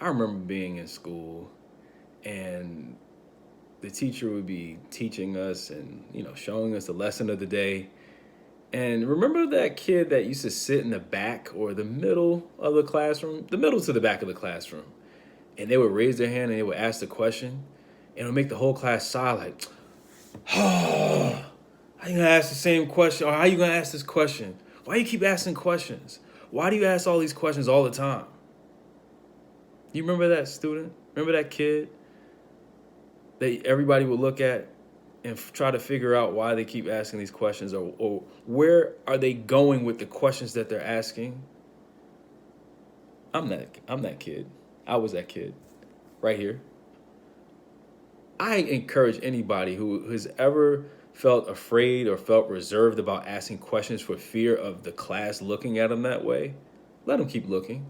I remember being in school and the teacher would be teaching us and, showing us the lesson of the day. And remember that kid that used to sit in the back or the middle of the classroom, the middle to the back of the classroom, and they would raise their hand and they would ask the question, and it would make the whole class sigh like, oh, how you gonna ask the same question? Or how you gonna ask this question? Why you keep asking questions? Why do you ask all these questions all the time? You remember that student? Remember that kid that everybody would look at and try to figure out why they keep asking these questions, or where are they going with the questions that they're asking? I'm that kid. I was that kid right here. I encourage anybody who has ever felt afraid or felt reserved about asking questions for fear of the class looking at them that way, let them keep looking.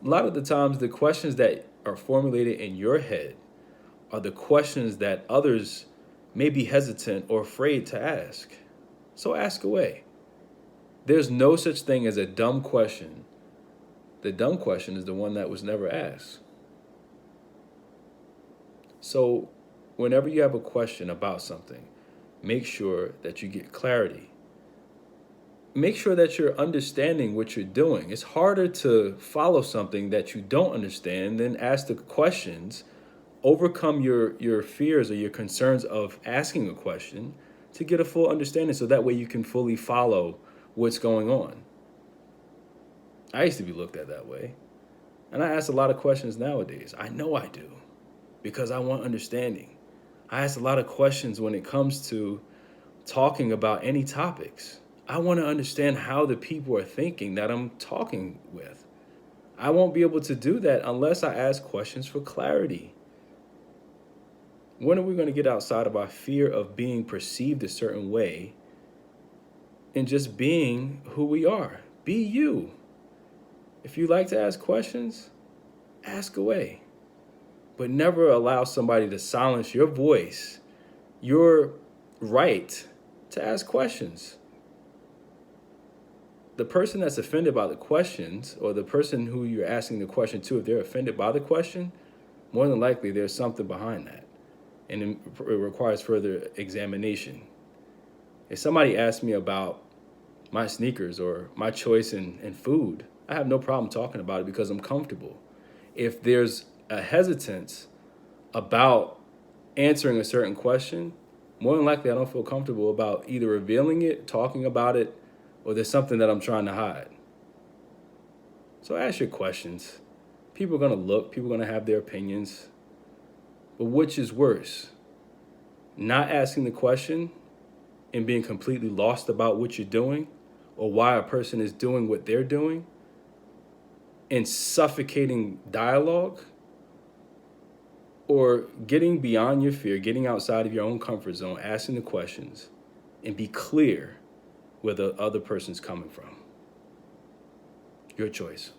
A lot of the times, the questions that are formulated in your head are the questions that others may be hesitant or afraid to ask. So ask away. There's no such thing as a dumb question. The dumb question is the one that was never asked. So, whenever you have a question about something, make sure that you get clarity. Make sure that you're understanding what you're doing. It's harder to follow something that you don't understand than ask the questions, overcome your fears or your concerns of asking a question to get a full understanding so that way you can fully follow what's going on. I used to be looked at that way. And I ask a lot of questions nowadays. I know I do because I want understanding. I ask a lot of questions when it comes to talking about any topics. I want to understand how the people are thinking that I'm talking with. I won't be able to do that unless I ask questions for clarity. When are we going to get outside of our fear of being perceived a certain way and just being who we are? Be you. If you like to ask questions, ask away. But never allow somebody to silence your voice, your right to ask questions. The person that's offended by the questions, or the person who you're asking the question to, if they're offended by the question, more than likely there's something behind that. And it requires further examination. If somebody asks me about my sneakers or my choice in food, I have no problem talking about it because I'm comfortable. If there's a hesitance about answering a certain question, more than likely I don't feel comfortable about either revealing it, talking about it, or there's something that I'm trying to hide. So ask your questions. People are going to look, people are going to have their opinions. But which is worse? Not asking the question and being completely lost about what you're doing or why a person is doing what they're doing and suffocating dialogue, or getting beyond your fear, getting outside of your own comfort zone, asking the questions, and be clear where the other person's coming from. Your choice.